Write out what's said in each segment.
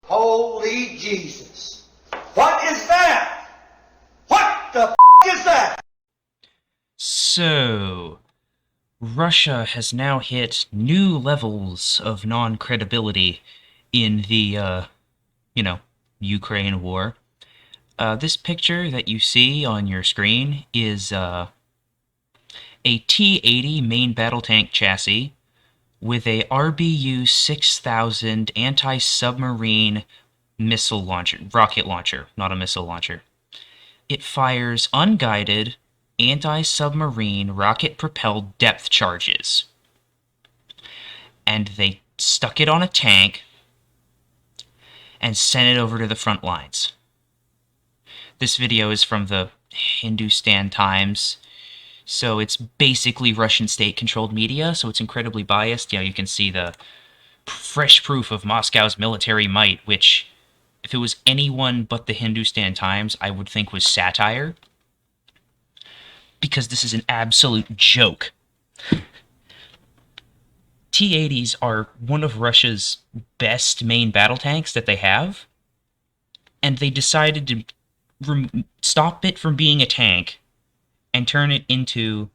Holy Jesus. What is that? What the is that? So, Russia has now hit new levels of non-credibility in the, Ukraine war. This picture that you see on your screen is a T-80 main battle tank chassis with a RBU 6000 anti-submarine missile launcher, rocket launcher, not a missile launcher. It fires unguided anti-submarine rocket-propelled depth charges. And they stuck it on a tank and sent it over to the front lines. This video is from the Hindustan Times, so it's basically Russian state-controlled media, so it's incredibly biased. You can see the fresh proof of Moscow's military might, which, if it was anyone but the Hindustan Times, I would think was satire. Because this is an absolute joke. T-80s are one of Russia's best main battle tanks that they have, and they decided to stop it from being a tank and turn it into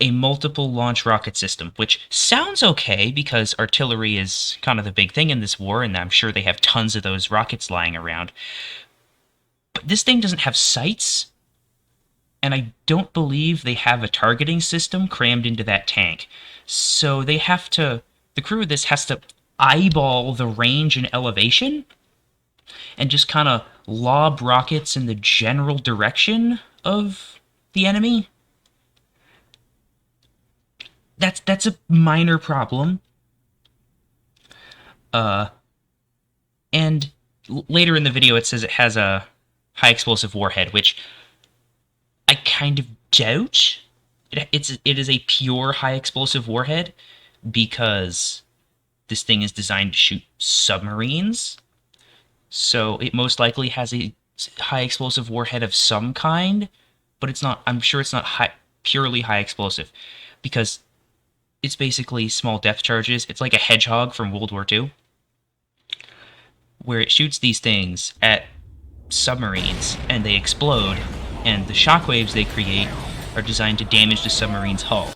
a multiple launch rocket system, which sounds okay because artillery is kind of the big thing in this war, and I'm sure they have tons of those rockets lying around. But this thing doesn't have sights, and I don't believe they have a targeting system crammed into that tank. So they have to, the crew of this has to eyeball the range and elevation and just kind of lob rockets in the general direction of the enemy. That's a minor problem. And later in the video it says it has a high explosive warhead, which I kind of doubt. It is a pure high explosive warhead because this thing is designed to shoot submarines. So it most likely has a high explosive warhead of some kind, but it's not. I'm sure it's not purely high explosive because it's basically small depth charges. It's like a hedgehog from World War II, where it shoots these things at submarines and they explode, and the shockwaves they create are designed to damage the submarine's hull.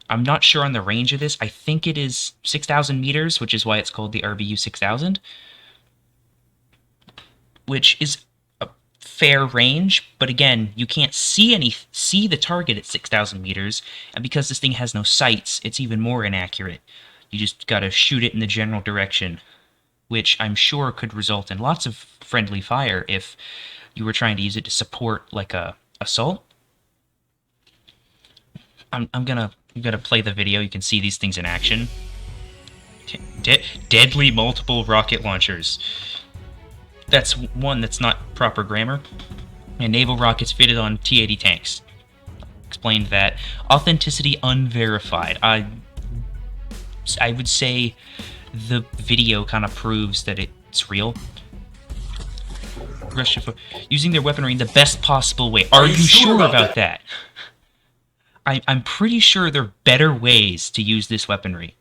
I'm not sure on the range of this. I think it is 6,000 meters, which is why it's called the RBU 6000, which is a fair range, but again, you can't see the target at 6,000 meters, and because this thing has no sights, it's even more inaccurate. You just gotta shoot it in the general direction, which I'm sure could result in lots of friendly fire if you were trying to use it to support like a assault. I'm gonna play the video. You can see these things in action. Deadly multiple rocket launchers. That's one that's not proper grammar. And naval rockets fitted on T-80 tanks. Explained that. Authenticity unverified. I would say the video kind of proves that it's real. Russia using their weaponry in the best possible way. Are you sure about that? I'm pretty sure there are better ways to use this weaponry.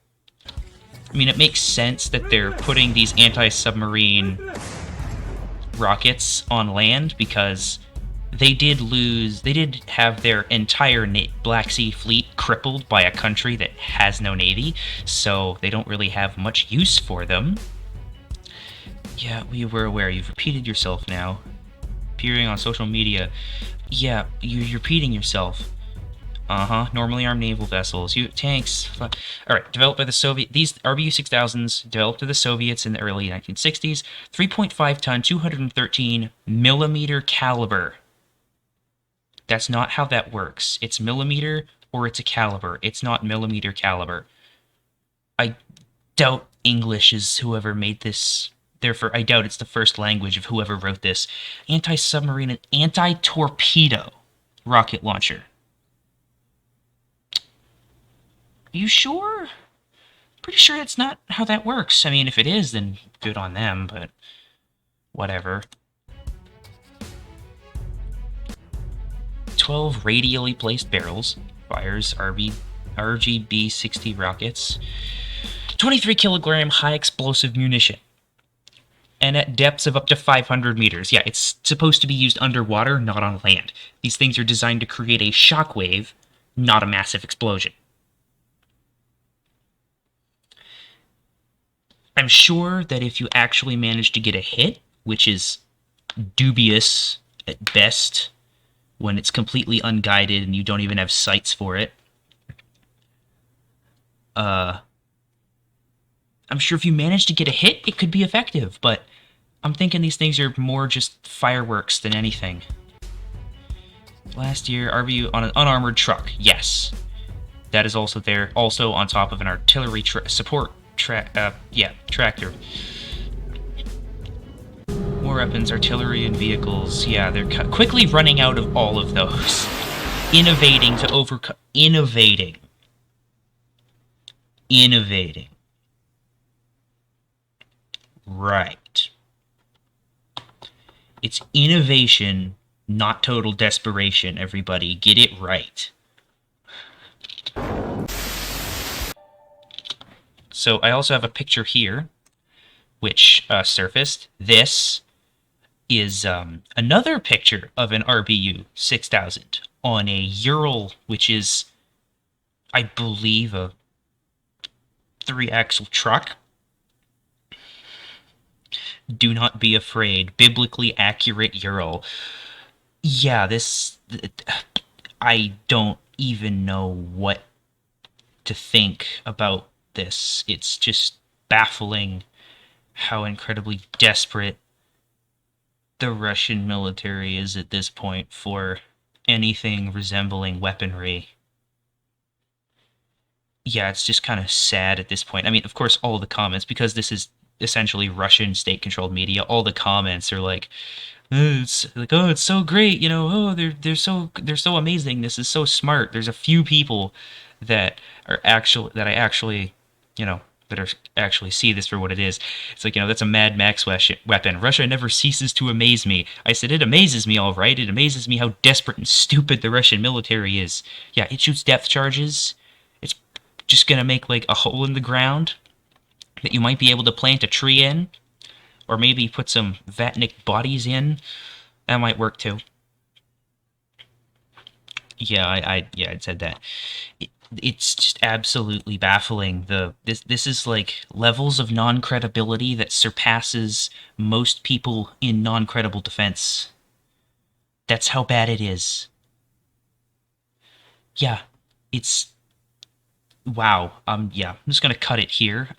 I mean, it makes sense that they're putting these anti-submarine rockets on land because they did have their entire Black Sea fleet crippled by a country that has no navy, so they don't really have much use for them. Yeah, we were aware. You've repeated yourself now. Appearing on social media. Yeah, you're repeating yourself. Normally armed naval vessels. Tanks. Alright, developed by the Soviet. These RBU 6000s developed by the Soviets in the early 1960s. 3.5 ton, 213 millimeter caliber. That's not how that works. It's millimeter or it's a caliber. It's not millimeter caliber. I doubt English is whoever made this. Therefore, I doubt it's the first language of whoever wrote this. Anti-submarine and anti-torpedo rocket launcher. Are you sure? Pretty sure that's not how that works. I mean, if it is, then good on them, but whatever. 12 radially placed barrels. Fires RGB-60 rockets. 23 kilogram high explosive munition. And at depths of up to 500 meters. Yeah, it's supposed to be used underwater, not on land. These things are designed to create a shockwave, not a massive explosion. I'm sure that if you actually manage to get a hit, which is dubious at best when it's completely unguided and you don't even have sights for it, I'm sure if you manage to get a hit, it could be effective, but I'm thinking these things are more just fireworks than anything. Last year, RBU on an unarmored truck. Yes. That is also there. Also on top of an artillery support tractor. More weapons, artillery, and vehicles. Yeah, they're quickly running out of all of those. Innovating to overcome... Innovating. Right. It's innovation, not total desperation, everybody. Get it right. So I also have a picture here, which surfaced. This is another picture of an RBU 6000 on a Ural, which is, I believe, a 3-axle truck. Do not be afraid. Biblically accurate Ural. Yeah, this... I don't even know what to think about this. It's just baffling how incredibly desperate the Russian military is at this point for anything resembling weaponry. Yeah, it's just kind of sad at this point. I mean, of course, all the comments, because this is essentially Russian state-controlled media, all the comments are like, it's like, oh, it's so great, you know, oh, they're so amazing, this is so smart. There's a few people that I actually, you know, that are actually see this for what it is. It's like, you know, that's a Mad Max weapon. Russia never ceases to amaze me. I said, it amazes me, all right. It amazes me how desperate and stupid the Russian military is. Yeah, it shoots depth charges. It's just gonna make, like, a hole in the ground that you might be able to plant a tree in, or maybe put some Vatnik bodies in. That might work too. Yeah, I said that. It's just absolutely baffling. This is like levels of non-credibility that surpasses most people in non-credible defense. That's how bad it is. Yeah, it's wow. Yeah, I'm just gonna cut it here.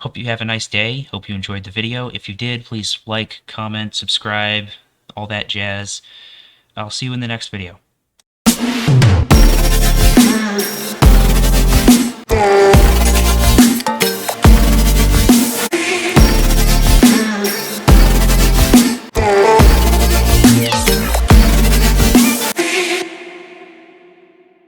Hope you have a nice day. Hope you enjoyed the video. If you did, please like, comment, subscribe, all that jazz. I'll see you in the next video.